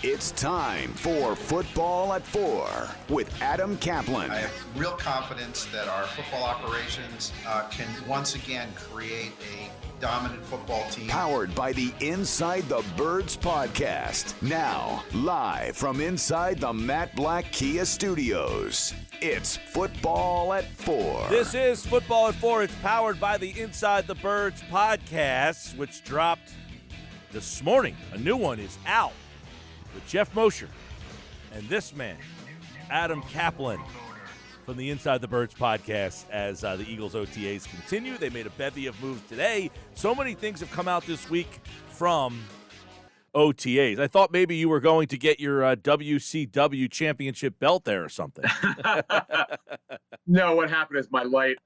It's time for Football at 4 with Adam Caplan. I have real confidence that our football operations can once again create a dominant football team. Powered by the Inside the Birds podcast. Now, live from inside the Matt Black Kia Studios. It's Football at 4. This is Football at 4. It's powered by the Inside the Birds podcast, which dropped this morning. A new one is out with Jeff Mosher and this man, Adam Caplan, from the Inside the Birds podcast as the Eagles OTAs continue. They made a bevy of moves today. So many things have come out this week from OTAs. I thought maybe you were going to get your WCW championship belt there or something. No, what happened is my light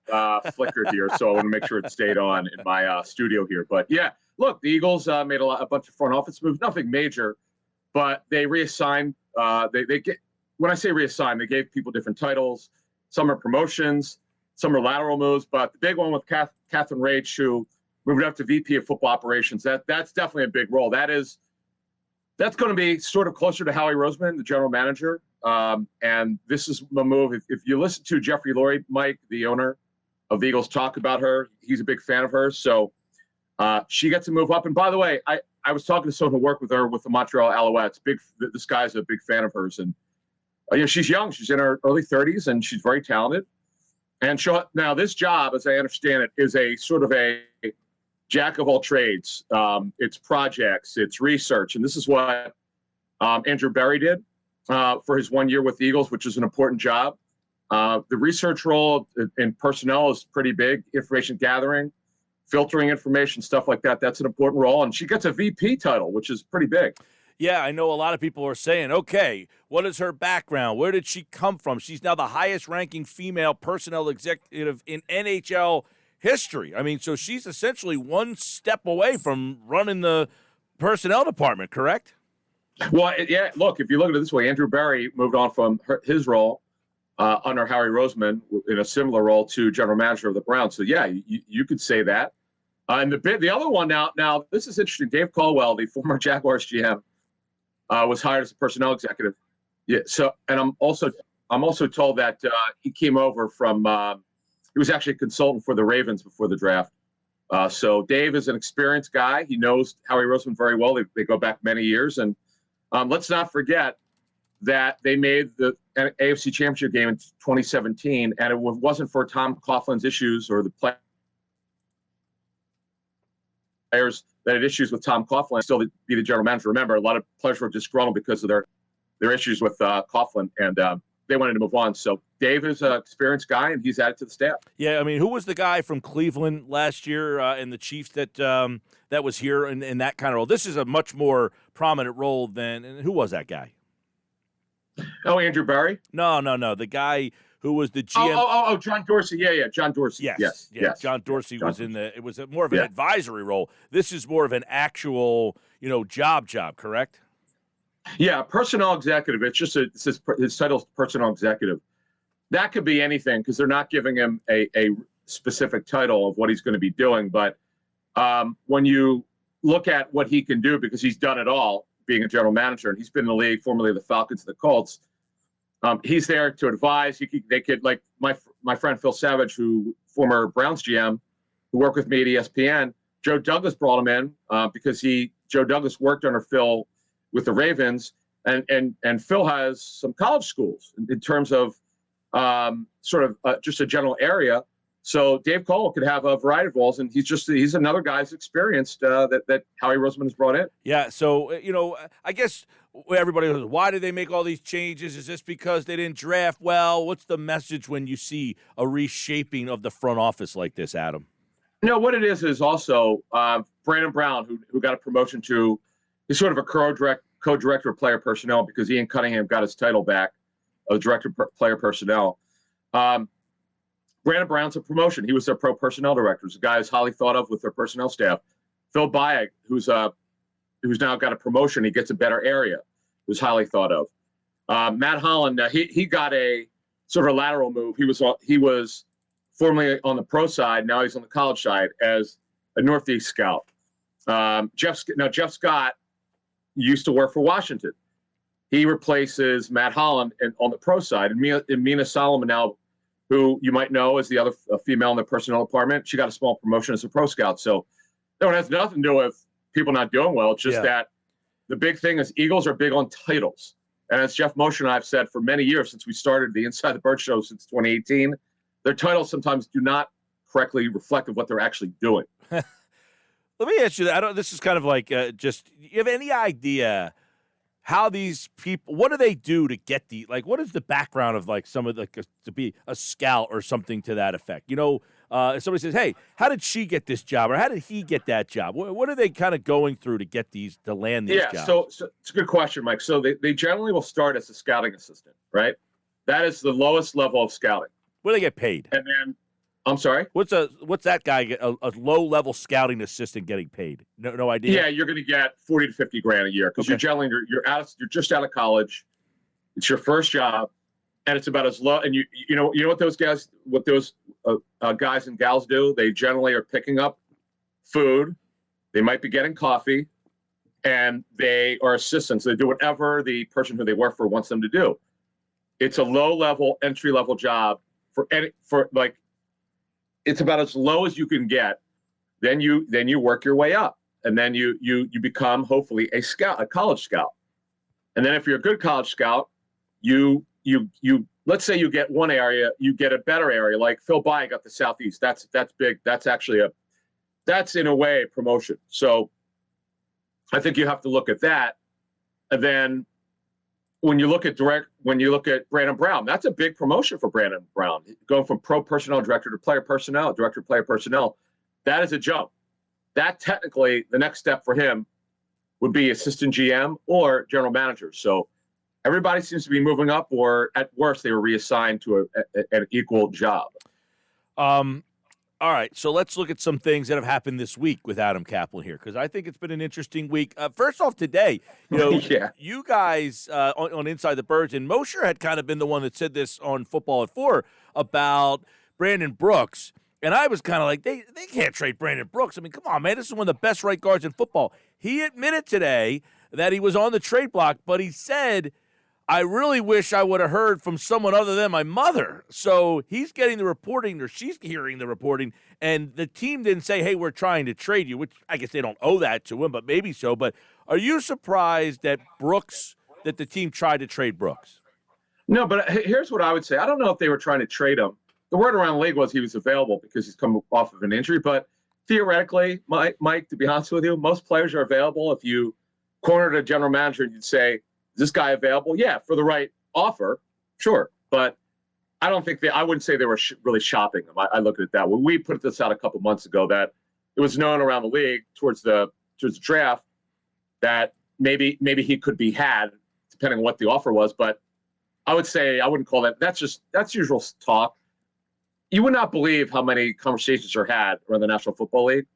flickered here, so I want to make sure it stayed on in my studio here. But yeah, look, the Eagles made a bunch of front office moves, nothing major, but they reassigned. When I say reassigned, they gave people different titles. Some are promotions, some are lateral moves, but the big one with Catherine Rage, who moved up to VP of Football Operations, that's definitely a big role. That's going to be sort of closer to Howie Roseman, the general manager. And this is a move. If you listen to Jeffrey Lurie, Mike, the owner of the Eagles, talk about her, he's a big fan of hers. So she gets to move up. And by the way, I was talking to someone who worked with her with the Montreal Alouettes. This guy's a big fan of hers. And she's young. She's in her early 30s, and she's very talented. And now this job, as I understand it, is a sort of a jack of all trades. It's projects, it's research. And this is what Andrew Berry did for his 1 year with the Eagles, which is an important job. The research role in personnel is pretty big, information gathering, filtering information, stuff like that. That's an important role. And she gets a VP title, which is pretty big. Yeah, I know a lot of people are saying, okay, what is her background? Where did she come from? She's now the highest-ranking female personnel executive in NHL history. I mean, so she's essentially one step away from running the personnel department, correct? Well, yeah, look, if you look at it this way, Andrew Berry moved on from his role under Howie Roseman in a similar role to general manager of the Browns. So, yeah, you could say that. And the other one now, this is interesting. Dave Caldwell, the former Jaguars GM, was hired as a personnel executive. Yeah. So, and I'm also told that he came over from. He was actually a consultant for the Ravens before the draft. So Dave is an experienced guy. He knows Howie Roseman very well. They go back many years, and let's not forget that they made the AFC Championship game in 2017, and it wasn't for Tom Coughlin's issues or the players that had issues with Tom Coughlin still to be the general manager. Remember, a lot of players were disgruntled because of their issues with Coughlin, and they wanted to move on. So Dave is an experienced guy, and he's added to the staff. Yeah, I mean, who was the guy from Cleveland last year in the Chiefs that was here in that kind of role? This is a much more prominent role than – and who was that guy? Oh, Andrew Berry? No. The guy – who was the GM? Oh, John Dorsey. Yeah, John Dorsey. Yes. John Dorsey was in the. It was more of an advisory role. This is more of an actual, job, correct? Yeah, personnel executive. It's just his title is personnel executive. That could be anything because they're not giving him a specific title of what he's going to be doing. But when you look at what he can do, because he's done it all, being a general manager, and he's been in the league, formerly of the Falcons and the Colts. He's there to advise. They could, like my friend Phil Savage, who former Browns GM, who worked with me at ESPN. Joe Douglas brought him in because Joe Douglas worked under Phil with the Ravens, and Phil has some college schools in terms of just a general area. So Dave Caldwell could have a variety of roles, and he's another guy who's experienced that Howie Roseman has brought in. Yeah, so I guess everybody goes, why did they make all these changes? Is this because they didn't draft well? What's the message when you see a reshaping of the front office like this, Adam? What it is also Brandon Brown, who got a promotion to, he's sort of a co-director of player personnel because Ian Cunningham got his title back of director of player personnel. Brandon Brown's a promotion. He was their pro personnel director. He's a guy who's highly thought of with their personnel staff. Phil Bayek, who's now got a promotion, he gets a better area, who's highly thought of. Matt Holland, he got a sort of a lateral move. He was formerly on the pro side. Now he's on the college side as a Northeast scout. Jeff Scott used to work for Washington. He replaces Matt Holland on the pro side. And Mina Solomon now, who you might know is the other female in the personnel department, she got a small promotion as a pro scout. So no, it has nothing to do with people not doing well. It's just that the big thing is Eagles are big on titles. And as Jeff Mosher and I have said for many years since we started the Inside the Bird show since 2018, their titles sometimes do not correctly reflect of what they're actually doing. Let me ask you, this is kind of like just, you have any idea how these people, what do they do to get what is the background of like some of to be a scout or something to that effect? You know, if somebody says, hey, how did she get this job? Or how did he get that job? What are they kind of going through to land these jobs? So it's a good question, Mike. So they generally will start as a scouting assistant, right? That is the lowest level of scouting. What do they get paid? And then, I'm sorry? What's that guy get, a low-level scouting assistant getting paid? No idea? Yeah, you're going to get 40 to 50 grand a year because you're just out of college. It's your first job, and it's about as low. And you know what those guys and gals do? They generally are picking up food. They might be getting coffee, and they are assistants. They do whatever the person who they work for wants them to do. It's a low-level, entry-level job it's about as low as you can get. Then you work your way up, and then you become hopefully a college scout. And then if you're a good college scout, you let's say you get one area, you get a better area. Like Phil By got the Southeast. That's big. That's in a way a promotion. So I think you have to look at that. And then when you look at Brandon Brown, that's a big promotion for Brandon Brown. Going from pro personnel director to player personnel, director of player personnel, that is a jump. That technically, the next step for him would be assistant GM or general manager. So everybody seems to be moving up, or at worst, they were reassigned to an equal job. All right, so let's look at some things that have happened this week with Adam Caplan here, because I think it's been an interesting week. First off, today, you guys on Inside the Birds, and Mosher had kind of been the one that said this on Football at 4 about Brandon Brooks, and I was kind of like, they can't trade Brandon Brooks. I mean, come on, man, this is one of the best right guards in football. He admitted today that he was on the trade block, but he said, I really wish I would have heard from someone other than my mother. So he's getting the reporting, or she's hearing the reporting, and the team didn't say, hey, we're trying to trade you, which I guess they don't owe that to him, but maybe so. But are you surprised that the team tried to trade Brooks? No, but here's what I would say. I don't know if they were trying to trade him. The word around the league was he was available because he's come off of an injury. But theoretically, Mike, to be honest with you, most players are available. If you cornered a general manager, you'd say, is this guy available? Yeah, for the right offer, sure. But I don't think I wouldn't say they were really shopping him. I look at it that way. We put this out a couple months ago that it was known around the league towards the draft that maybe he could be had, depending on what the offer was. But I would say I wouldn't call that. That's usual talk. You would not believe how many conversations are had around the National Football League,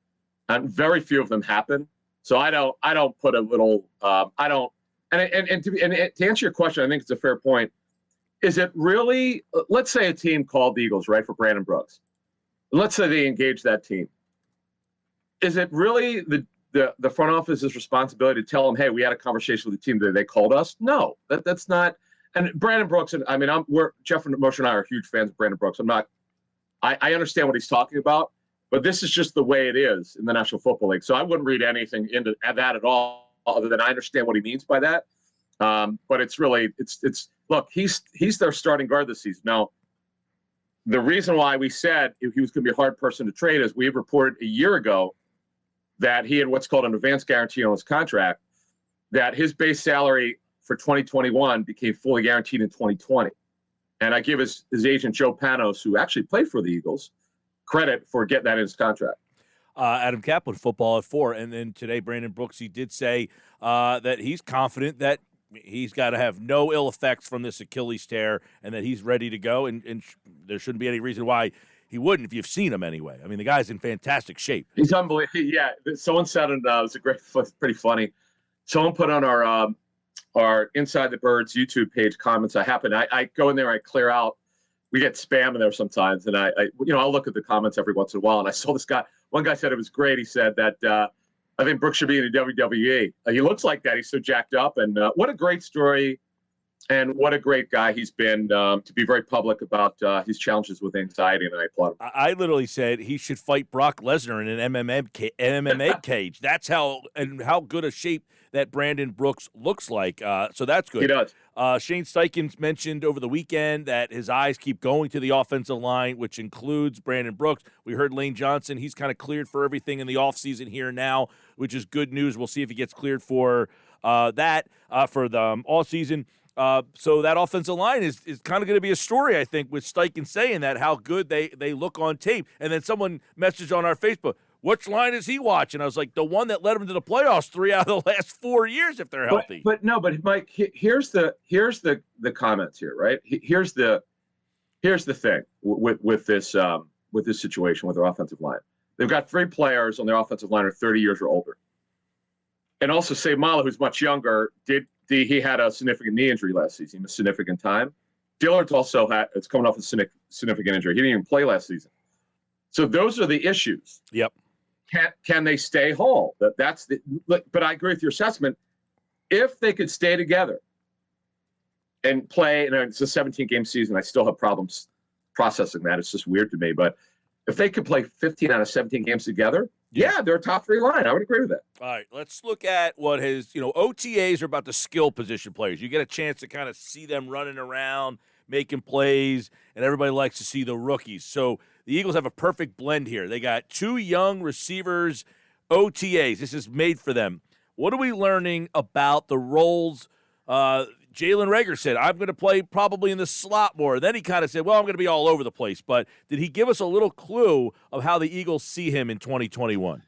and very few of them happen. So I don't put a little. I don't. And to answer your question, I think it's a fair point. Is it really, let's say a team called the Eagles, right, for Brandon Brooks. Let's say they engage that team. Is it really the front office's responsibility to tell them, hey, we had a conversation with the team that they called us? No, that's not. And Brandon Brooks, and I mean, Jeff and Moshe and I are huge fans of Brandon Brooks. I understand what he's talking about, but this is just the way it is in the National Football League. So I wouldn't read anything into that at all, other than I understand what he means by that. But it's really, look, he's their starting guard this season. Now, the reason why we said he was going to be a hard person to trade is we reported a year ago that he had what's called an advance guarantee on his contract, that his base salary for 2021 became fully guaranteed in 2020. And I give his agent, Joe Panos, who actually played for the Eagles, credit for getting that in his contract. Adam Caplan, Football at 4. And then today, Brandon Brooks, he did say that he's confident that he's got to have no ill effects from this Achilles tear and that he's ready to go. And there shouldn't be any reason why he wouldn't if you've seen him anyway. I mean, the guy's in fantastic shape. He's unbelievable. Yeah, someone said, and it was pretty funny. Someone put on our Inside the Birds YouTube page comments. I go in there, I clear out. We get spam in there sometimes, and I'll look at the comments every once in a while. And I saw this guy. One guy said it was great. He said that I think Brooks should be in the WWE. He looks like that. He's so jacked up. And what a great story. And what a great guy he's been to be very public about his challenges with anxiety, and I applaud him. I literally said he should fight Brock Lesnar in an MMA cage. That's how good a shape that Brandon Brooks looks like. So that's good. He does. Shane Steichen mentioned over the weekend that his eyes keep going to the offensive line, which includes Brandon Brooks. We heard Lane Johnson. He's kind of cleared for everything in the offseason here now, which is good news. We'll see if he gets cleared for that for the all season. So that offensive line is kind of going to be a story, I think, with Steichen saying that, how good they look on tape. And then someone messaged on our Facebook, which line is he watching? I was like, the one that led him to the playoffs 3 out of the last 4 years if they're healthy. But Mike, here's the comments here, right? Here's the thing with this situation with their offensive line. They've got 3 players on their offensive line who are 30 years or older. And also Seumalo, who's much younger, he had a significant knee injury last season, a significant time. Dillard's also it's coming off a significant injury. He didn't even play last season. So those are the issues. Yep. Can they stay whole? But I agree with your assessment. If they could stay together and play, and it's a 17-game season, I still have problems processing that. It's just weird to me. But if they could play 15 out of 17 games together, yeah, they're a top 3 line. I would agree with that. All right, let's look at what OTAs are about the skill position players. You get a chance to kind of see them running around, making plays, and everybody likes to see the rookies. So the Eagles have a perfect blend here. They got 2 young receivers, OTAs. This is made for them. What are we learning about the roles? Jalen Reagor said, I'm going to play probably in the slot more. Then he kind of said, well, I'm going to be all over the place. But did he give us a little clue of how the Eagles see him in 2021?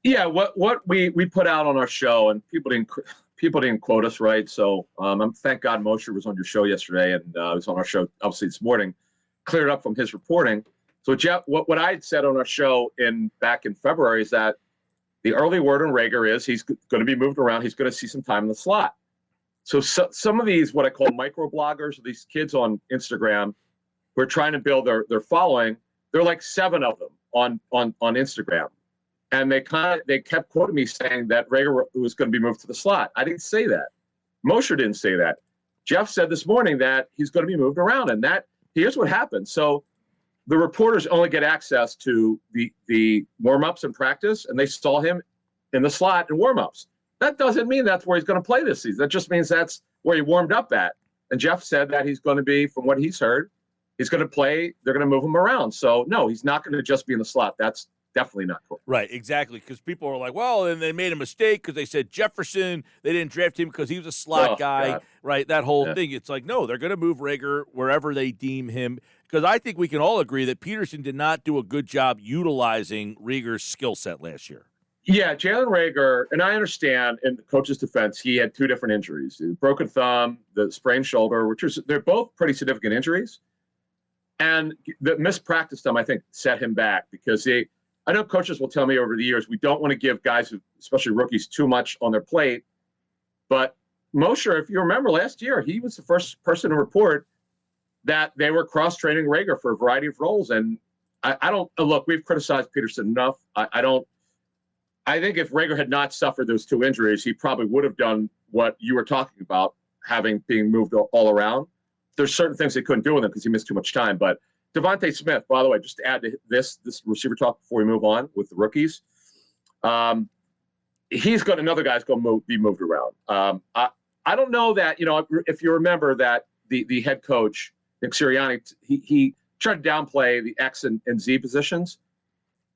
Yeah, what we put out on our show, and people didn't quote us, right? So thank God Mosher was on your show yesterday, and was on our show obviously this morning, cleared up from his reporting. So Jeff, what I had said on our show back in February is that the early word on Reagor is he's going to be moved around. He's going to see some time in the slot. So some of these, what I call micro-bloggers, these kids on Instagram who are trying to build their following, there are like 7 of them on Instagram. And they kept quoting me saying that Reagor was going to be moved to the slot. I didn't say that. Mosher didn't say that. Jeff said this morning that he's going to be moved around. And here's what happened. So the reporters only get access to the warm-ups and practice, and they saw him in the slot in warm-ups. That doesn't mean that's where he's going to play this season. That just means that's where he warmed up at. And Jeff said that he's going to be, from what he's heard, he's going to play. They're going to move him around. So, no, he's not going to just be in the slot. That's definitely not cool. Right, exactly, because people are like, well, and they made a mistake because they said Jefferson. They didn't draft him because he was a slot guy, God. Right, that whole thing. It's like, no, they're going to move Reagor wherever they deem him, because I think we can all agree that Peterson did not do a good job utilizing Reagor's skill set last year. Yeah, Jalen Reagor, and I understand in the coach's defense, he had 2 different injuries, the broken thumb, the sprained shoulder, they're both pretty significant injuries. And the missed practice time, I think, set him back because I know coaches will tell me over the years, we don't want to give guys, especially rookies, too much on their plate. But Mosher, if you remember last year, he was the first person to report that they were cross-training Reagor for a variety of roles. And I don't look, we've criticized Peterson enough. I think if Reagor had not suffered those 2 injuries, he probably would have done what you were talking about, being moved all around. There's certain things they couldn't do with him because he missed too much time. But Devontae Smith, by the way, just to add to this receiver talk before we move on with the rookies, another guy's going to be moved around. I don't know that, if you remember that the head coach, Nick Sirianni, he tried to downplay the X and Z positions.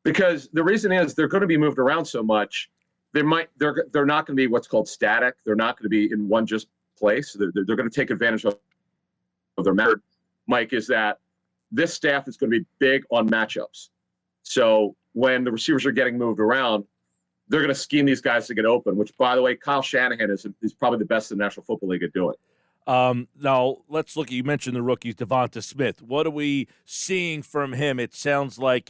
Because the reason is they're going to be moved around so much, they're not going to be what's called static. They're not going to be in one just place. They're going to take advantage of their method. Mike, is that this staff is going to be big on matchups. So when the receivers are getting moved around, they're going to scheme these guys to get open. Which, by the way, Kyle Shanahan is probably the best in the National Football League at doing. Now, let's look. You mentioned the rookies, Devonta Smith. What are we seeing from him? It sounds like,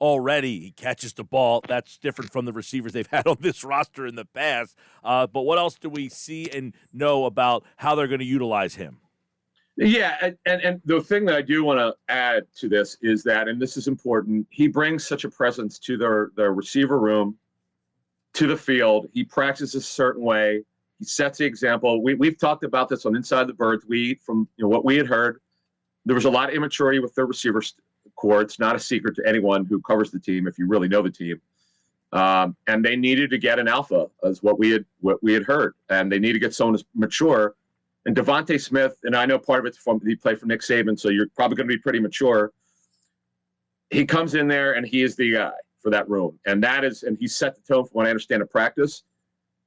already he catches the ball. That's different from the receivers they've had on this roster in the past. But what else do we see and know about how they're going to utilize him? Yeah, and the thing that I do want to add to this is that, and this is important, he brings such a presence to their receiver room to the field. He practices a certain way. He sets the example. We've talked about this on Inside the Birds. From what we had heard, there was a lot of immaturity with their receiver core. It's not a secret to anyone who covers the team if you really know the team. And they needed to get an alpha, is what we had heard, and they need to get someone who's mature. And Devontae Smith, and I know part of it's he played for Nick Saban, so you're probably going to be pretty mature. He comes in there and he is the guy for that room, and he set the tone from what I understand of practice,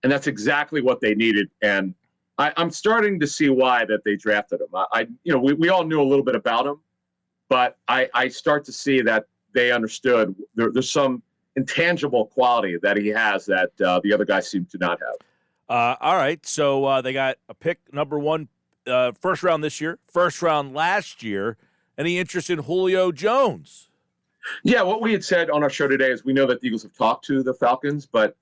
and that's exactly what they needed. And I'm starting to see why that they drafted him. We all knew a little bit about him, but I start to see that they understood there's some intangible quality that he has that the other guys seem to not have. All right, so they got a pick number 1, first round this year, first round last year. Any interest in Julio Jones? Yeah, what we had said on our show today is we know that the Eagles have talked to the Falcons, but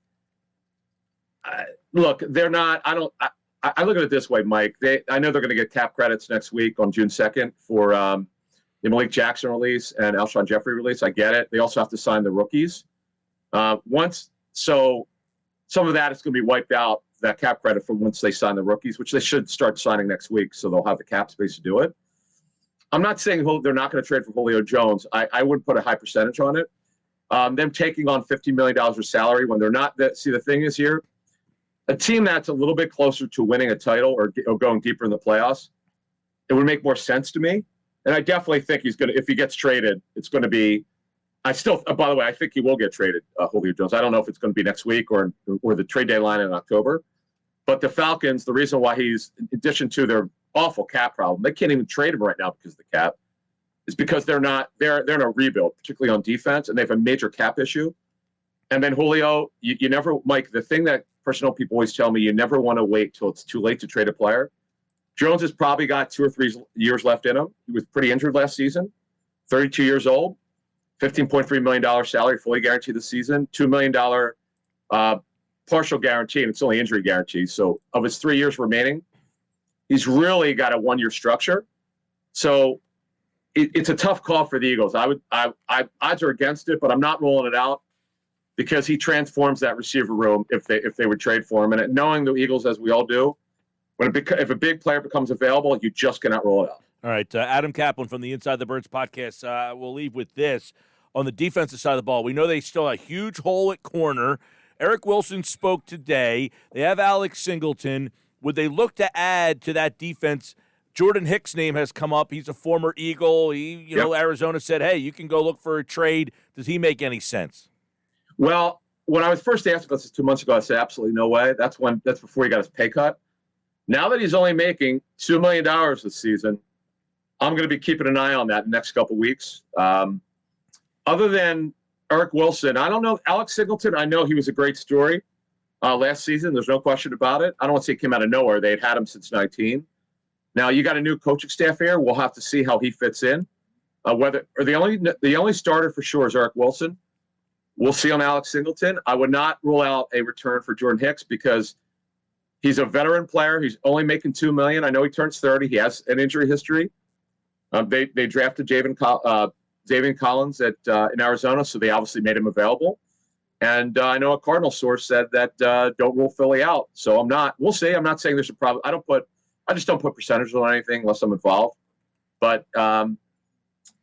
look, they're not. I look at it this way, Mike. I know they're going to get cap credits next week on June 2nd for the Malik Jackson release and Alshon Jeffrey release. I get it. They also have to sign the rookies. So some of that is going to be wiped out, that cap credit, for once they sign the rookies, which they should start signing next week, so they'll have the cap space to do it. I'm not saying they're not going to trade for Julio Jones. I would put a high percentage on it. Them taking on $50 million of salary when they're not. See, the thing is here, a team that's a little bit closer to winning a title or going deeper in the playoffs, it would make more sense to me. And I definitely think he's going to, if he gets traded, it's going to be, by the way, I think he will get traded, Julio Jones. I don't know if it's going to be next week or the trade deadline in October. But the Falcons, the reason why he's, in addition to their awful cap problem, they can't even trade him right now because of the cap, is because they're in a rebuild, particularly on defense, and they have a major cap issue. And then Julio, you never, Mike, the thing that personnel people always tell me, you never want to wait till it's too late to trade a player. Jones has probably got 2 or 3 years left in him. He was pretty injured last season, 32 years old, $15.3 million salary, fully guaranteed this season, $2 million partial guarantee, and it's only injury guarantee. So of his 3 years remaining, he's really got a 1-year structure. So it's a tough call for the Eagles. Odds are against it, but I'm not rolling it out because he transforms that receiver room if they would trade for him. And knowing the Eagles, as we all do, if a big player becomes available, you just cannot roll it out. All right, Adam Caplan from the Inside the Birds podcast. We'll leave with this. On the defensive side of the ball, we know they still have a huge hole at corner. Eric Wilson spoke today. They have Alex Singleton. Would they look to add to that defense? Jordan Hicks' name has come up. He's a former Eagle. Arizona said, hey, you can go look for a trade. Does he make any sense? Well, when I was first asked about this 2 months ago, I said absolutely no way. That's before he got his pay cut. Now that he's only making $2 million this season, I'm going to be keeping an eye on that in the next couple of weeks. Other than Eric Wilson, I don't know. Alex Singleton, I know he was a great story last season. There's no question about it. I don't want to say it came out of nowhere. They'd had him since 19. Now you got a new coaching staff here. We'll have to see how he fits in. The only starter for sure is Eric Wilson. We'll see on Alex Singleton. I would not rule out a return for Jordan Hicks because he's a veteran player. He's only making $2 million. I know he turns 30. He has an injury history. They drafted Zaven Collins in Arizona, so they obviously made him available. And I know a Cardinal source said that don't rule Philly out. So we'll see. I'm not saying there's a problem. I just don't put percentages on anything unless I'm involved. But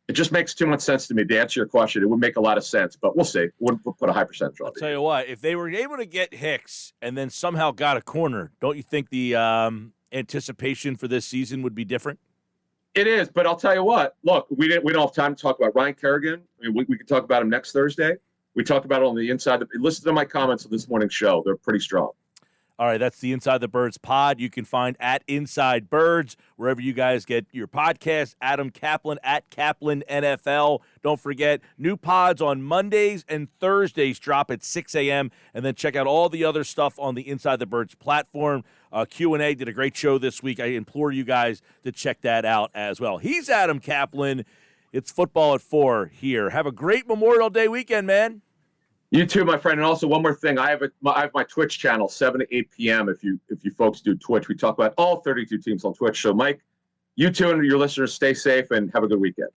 it just makes too much sense to me. To answer your question, it would make a lot of sense, but we'll see. We'll put a high percentage on it. I'll tell you what, if they were able to get Hicks and then somehow got a corner, don't you think the anticipation for this season would be different? It is, but I'll tell you what. Look, we don't have time to talk about Ryan Kerrigan. I mean, we can talk about him next Thursday. We talked about it on the inside. Listen to my comments on this morning's show. They're pretty strong. All right, that's the Inside the Birds pod. You can find at Inside Birds, wherever you guys get your podcast. Adam Caplan at Caplan NFL. Don't forget, new pods on Mondays and Thursdays drop at 6 a.m. And then check out all the other stuff on the Inside the Birds platform. Q&A did a great show this week. I implore you guys to check that out as well. He's Adam Caplan. It's Football at 4 here. Have a great Memorial Day weekend, man. You too, my friend. And also one more thing. I have my Twitch channel, 7 to 8 p.m. If you folks do Twitch, we talk about all 32 teams on Twitch. So, Mike, you two and your listeners stay safe and have a good weekend.